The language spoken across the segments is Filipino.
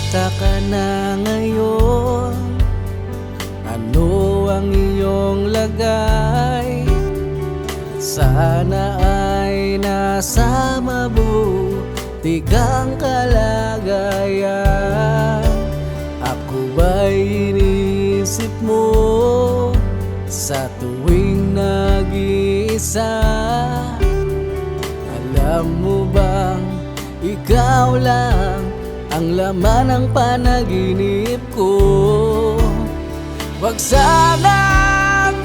Kumusta ka na ngayon? Ano ang iyong lagay? Sana ay nasa mabuti kang kalagayan. Ako ba'y iniisip mo sa tuwing nag-iisa? Alam mo bang ikaw lang ang laman ng panaginip ko? Wag sanang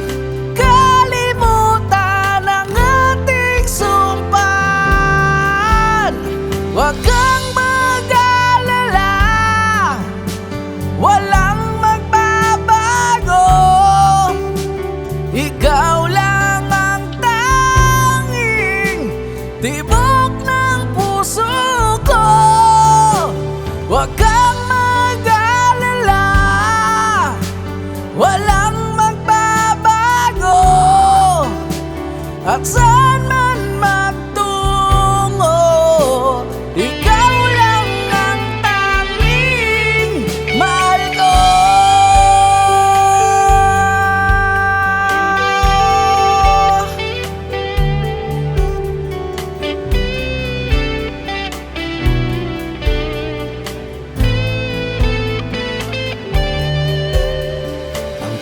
kalimutan ang ating sumpaan. Wag kang mag-alala, walang magbabago. Ikaw lang ang tanging tibok ng puso ko. Wag kang mag-alala, walang magbabago. At saan man magtungo, ikaw lang ang tanging mahal ko.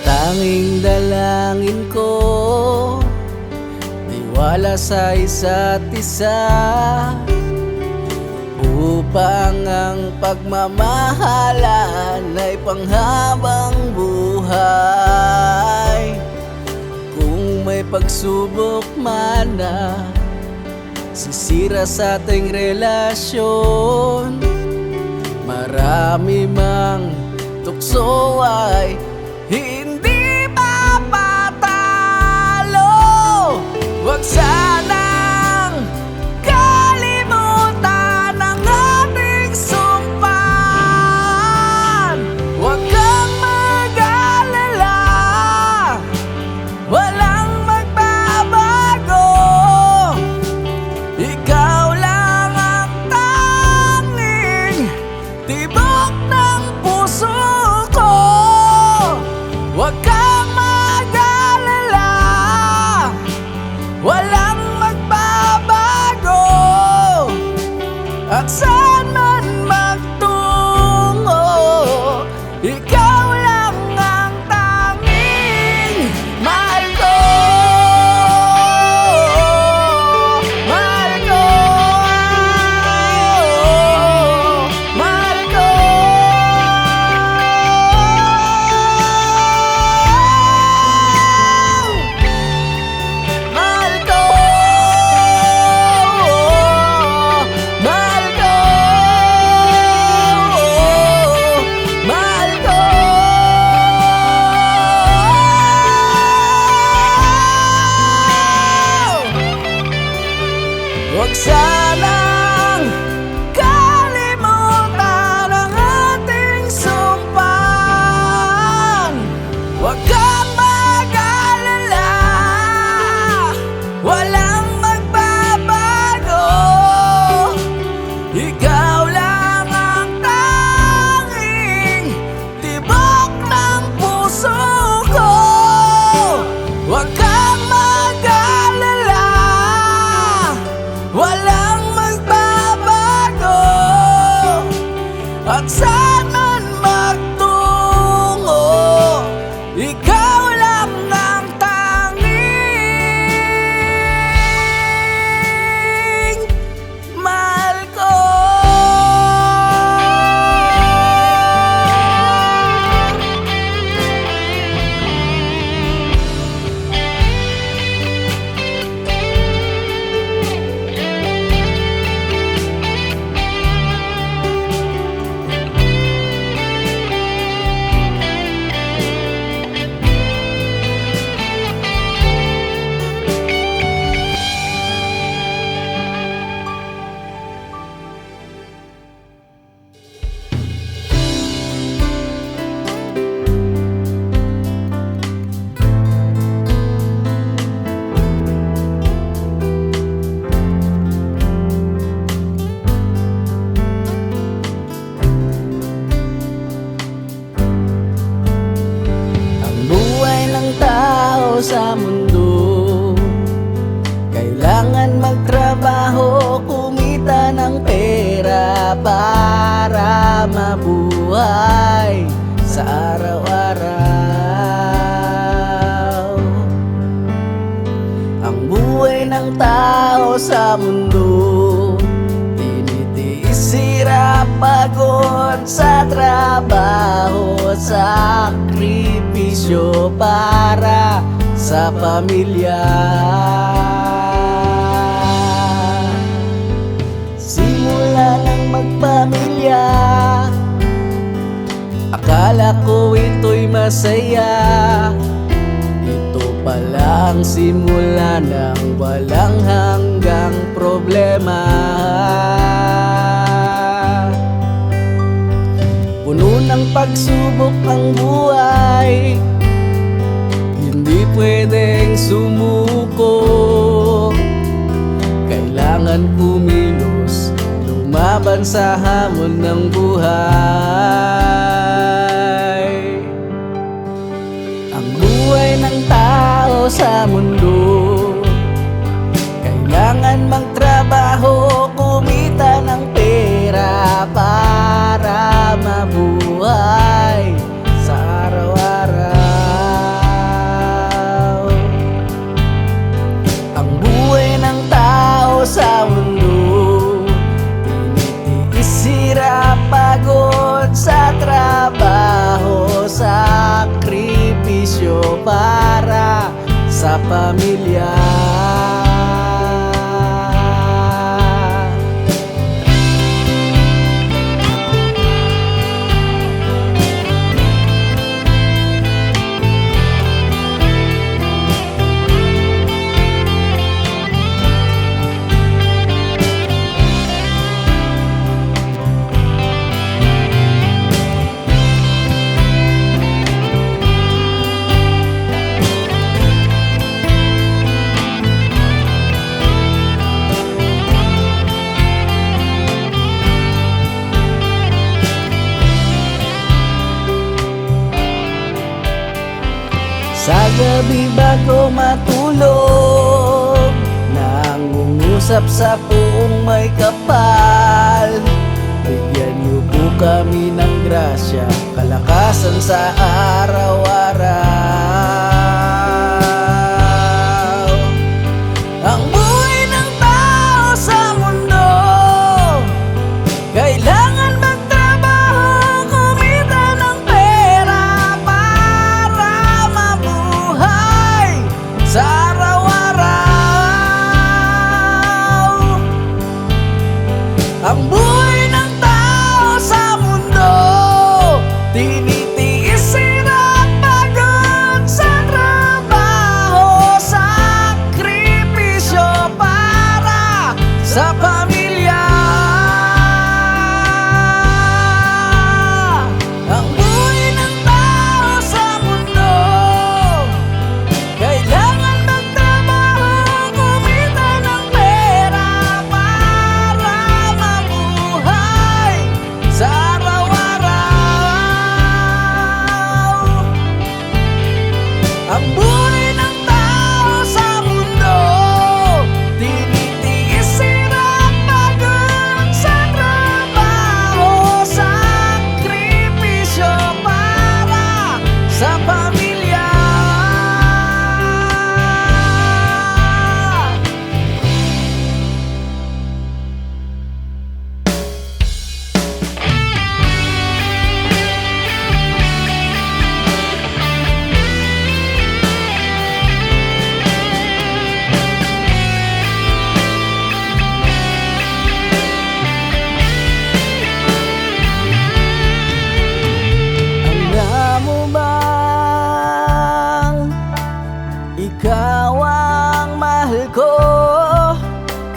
Tanging dalangin ko, tiwala sa isa't isa, upang ang pagmamahalan ay panghabang buhay. Kung may pagsubok man na sisira sa ating relasyon, marami mang tukso ay hindi mapapatalo. Wag sanang kalimutan ang ating sumpaan. Wag kang mag-alala, walang magbabago. Ikaw lang ang tanging tibok ng puso ko. Wag kang mag-alala, walang magbabago. At saan man magtungo, ikaw lang ang tanging mahal ko. Mahal ko, mahal ko. Mahal ko, mahal ko, mahal ko. Wag sanang kalimutan ang ating sumpaan. Wag kang mag-alala, walang magbabago. Ikaw lang ang tanging tibok ng puso ko. Wag kang mag-alala, walang magbabago. At saan man magtungo, ikaw lang ang tanging mahal ko. mabuhay sa araw-araw. Ang buhay ng tao sa mundo, tinitiis, hirap, pagod sa trabaho, sakripisyo para sa pamilya. Simula nang magpamilya, akala ko ito'y masaya. Ito palang simula ng walang hanggang problema. Puno ng pagsubok ang buhay, hindi pwedeng sumuko. Kailangan kumilos, lumaban sa hamon ng buhay. Ang buhay ng tao sa mundo, kailangan magtrabaho, kumita ng pera para mabuhay sa araw-araw. Ang buhay ng tao sa mundo, tinitiis, hirap, pagod sa trabaho, sakripisyo para sa pamilya. Sa gabi bago matulog, nangungusap sa puong may kapal. Bigyan niyo po kami ng grasya, kalakasan sa araw-araw. Ang buhay ng tao sa mundo, kailangan magtrabaho, kumita ng pera para mabuhay sa araw-araw. Ang buhay ng tao sa mundo, tinitiis, hirap, pagod sa trabaho, sakripisyo para sa pamilya. Ang buhay ng tao sa mundo, kailangan magtrabaho, kumita ng pera para mabuhay sa araw-araw. Ang buhay ng tao sa mundo, tinitiis, hirap, pagod sa trabaho, sakripisyo para sa pamilya. Alam mo bang ikaw ang mahal ko,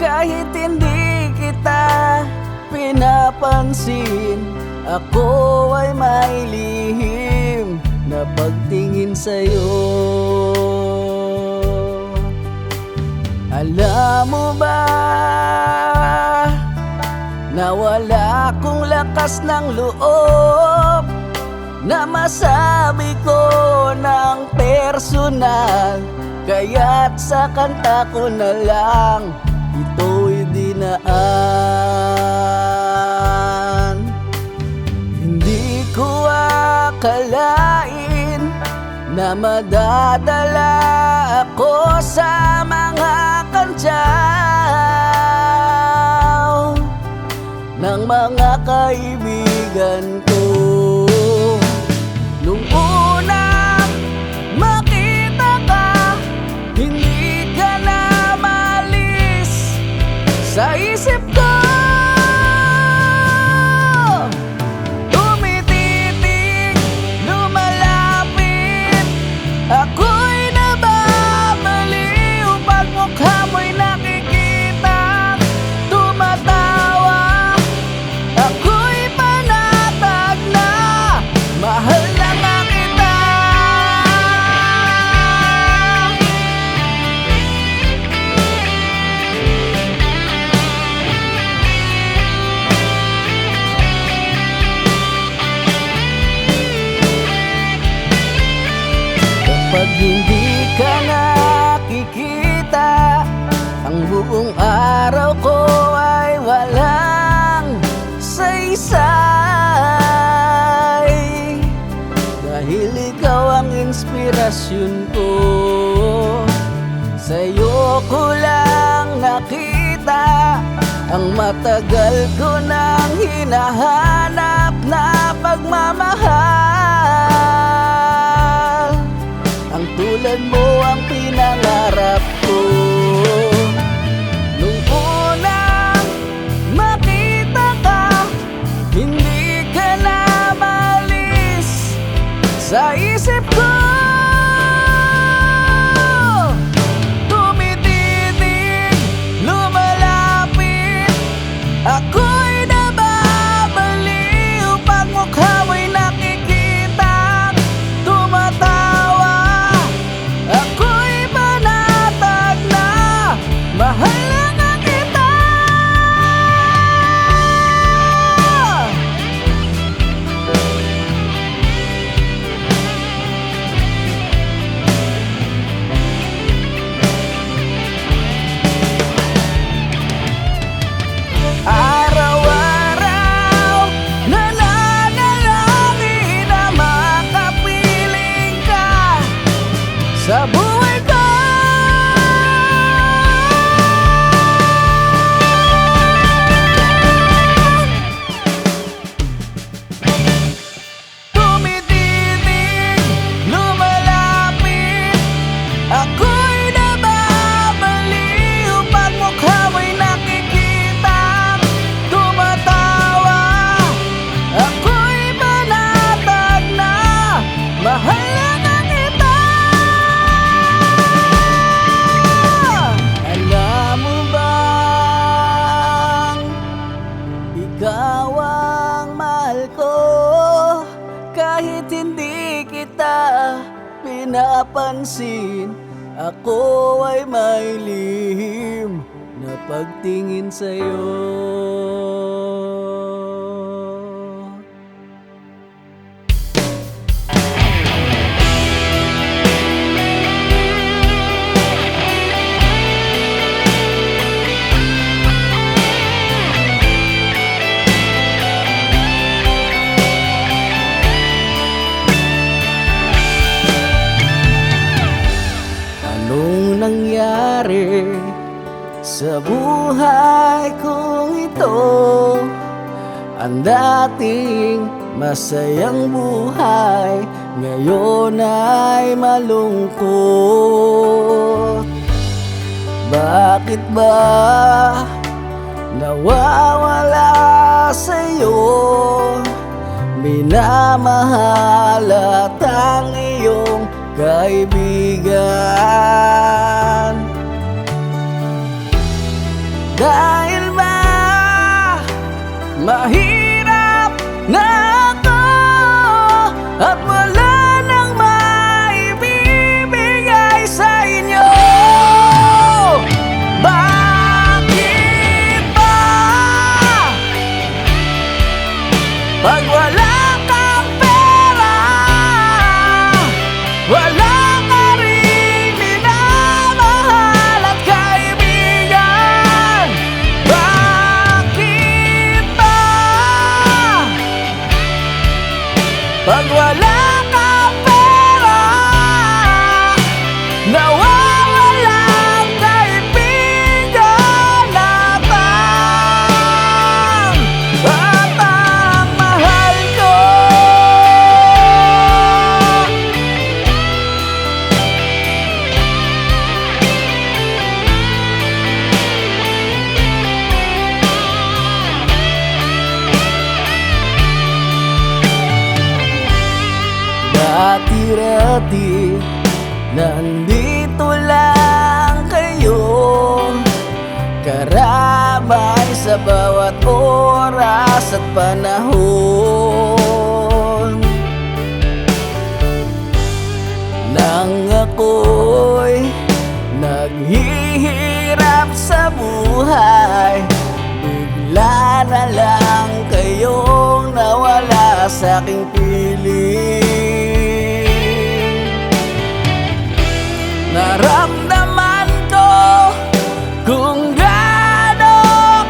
kahit hindi kita pinapansin, ako ay may lihim na pagtingin sa'yo. Alam mo ba na wala akong lakas ng loob na masabi ko ng personal, kaya't sa kanta ko na lang ito'y dinaan. Hindi ko madadala ako sa mga kantyaw ng mga kaibigan ko. Nung unang makita ka, hindi ka na malis sa isip ko. Tumititig, lumalapit, ako'y nababaliw pag mukha mo'y nakikita. Tumatawa, ako'y panatag na mahal na nga kita. Kapag hindi ka nakikita, ang buong araw ko ay walang saysay. Dahil ikaw ang inspirasyon ko, sa'yo ko lang nakita ang matagal ko nang hinahanap na pagmamahal. Ang tulad mo ang pinangarap ko. Nung unang makita ka, hindi ka na malis sa isip ko. Tumititig, lumalapit, ako'y nababaliw pag mukha mo'y nakikita. Tumatawa, ako'y panatag na mahal na nga kita. Araw-araw nananalangin na makapiling ka sa buhay ko. Tumititig, lumalapit, ako'y nababaliw pag mukha mo'y nakikita. Tumatawa, ako'y panatag na mahal na nga kita. Alam mo bang ikaw ang mahal ko? Kahit hindi kita pinapansin, ako ay may lihim na pagtingin sa'yo. Anong nangyari sa buhay kong ito? Ang dating masayang buhay ngayon ay malungkot. Bakit ba nawawala sa'yo? Minamahal at ang iyong kaibigan. Dahil ba mahirap na ako at wala nang maibibigay sa inyo? Bakit ba pag wala kang pera, wala ka rin minamahal at kaibigan? Bakit ba pag wala kang pera, Dati-rati nandito lang kayo, karamay sa bawat oras at panahon. Nang ako'y naghihirap sa buhay, bigla na lang kayong nawala sa aking piling. Naramdaman ko kung gaano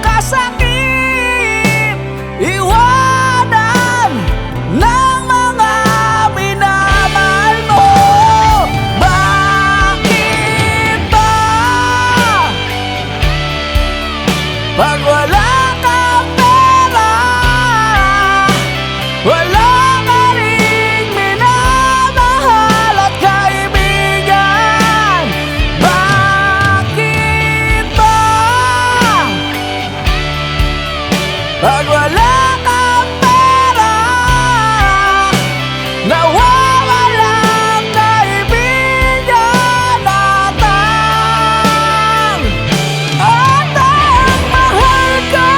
kasakit iwanan ng mga minamahal mo. Bakit ba pag wala kang pera, wala ka ring minamahal at kaibigan? Bakit ba pag wala kang pera, nawawalang kaibigan at ang mahal ko?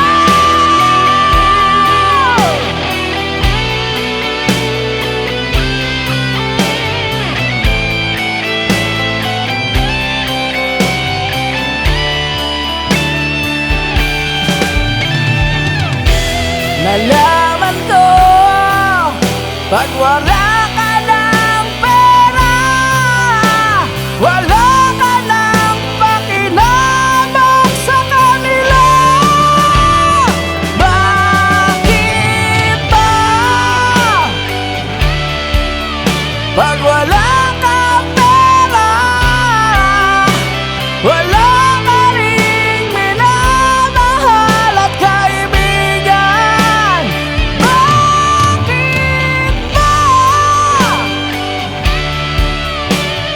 Nalaman ko pag wala ka ng pera, wala ka ng pakinabang sa kanila. Bakit ba pag wala kang pera, wala ka ring minamahal at kaibigan? Bakit ba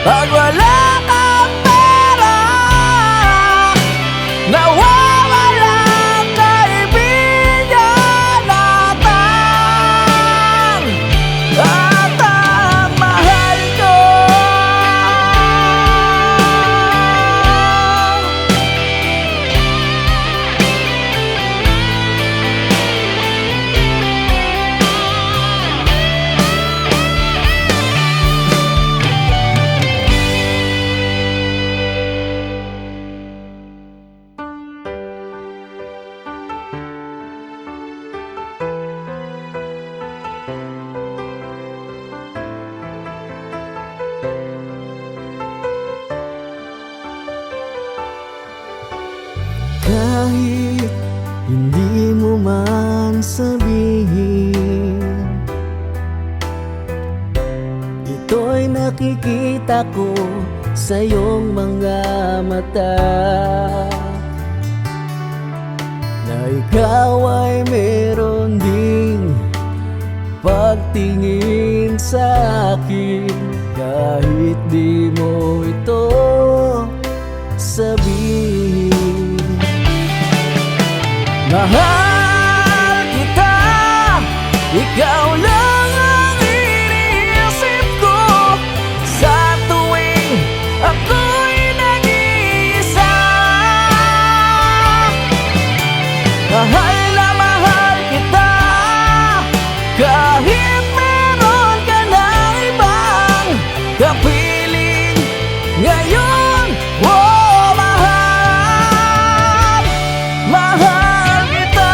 pag wala kang pera, nawawalang kaibigan at ang mahal ko? Kahit hindi mo man sabihin, ito'y nakikita ko sa iyong mga mata, na ikaw ay meron ding pagtingin sa akin. Kahit di mo ito sabihin, mahal kita, ikaw lang ang iniisip ko sa tuwing ako'y nag-iisa. Mahal na mahal kita, kahit meron ka na ibang kapiling ngayon. Oh, mahal, mahal kita.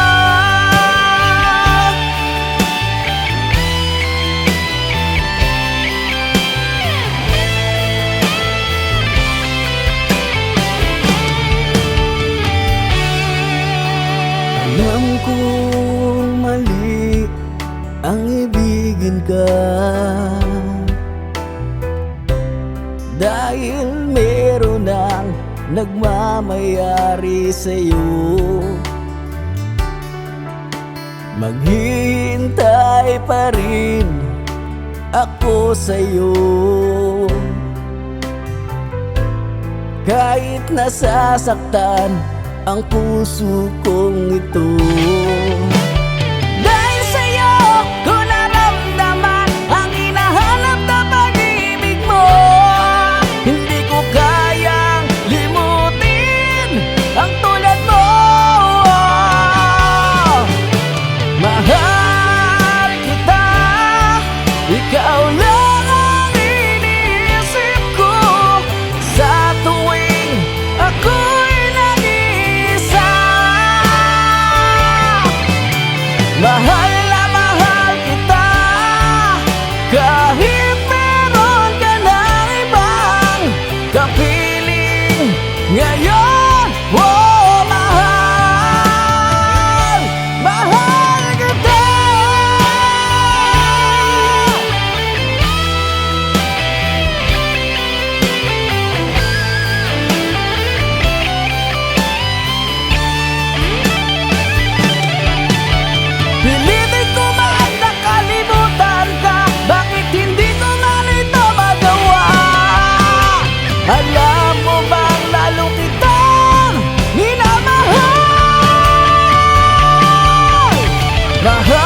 Alam kong mali ang ibigin ka, dahil meron ang nagmamayari sa'yo. Maghihintay pa rin ako sa'yo, kahit nasasaktan ang puso kong ito. Dahil sa'yo ko naramdaman ang hinahanap na Mahal na mahal kita, kahit meron ka ng ibang kapiling ngayon. Oh, mahal, mahal kita. Pilitin ko man nakalimutan ka, bakit hindi ko man ito magawa? Alam mo bang lalo kitang minamahal? Mahal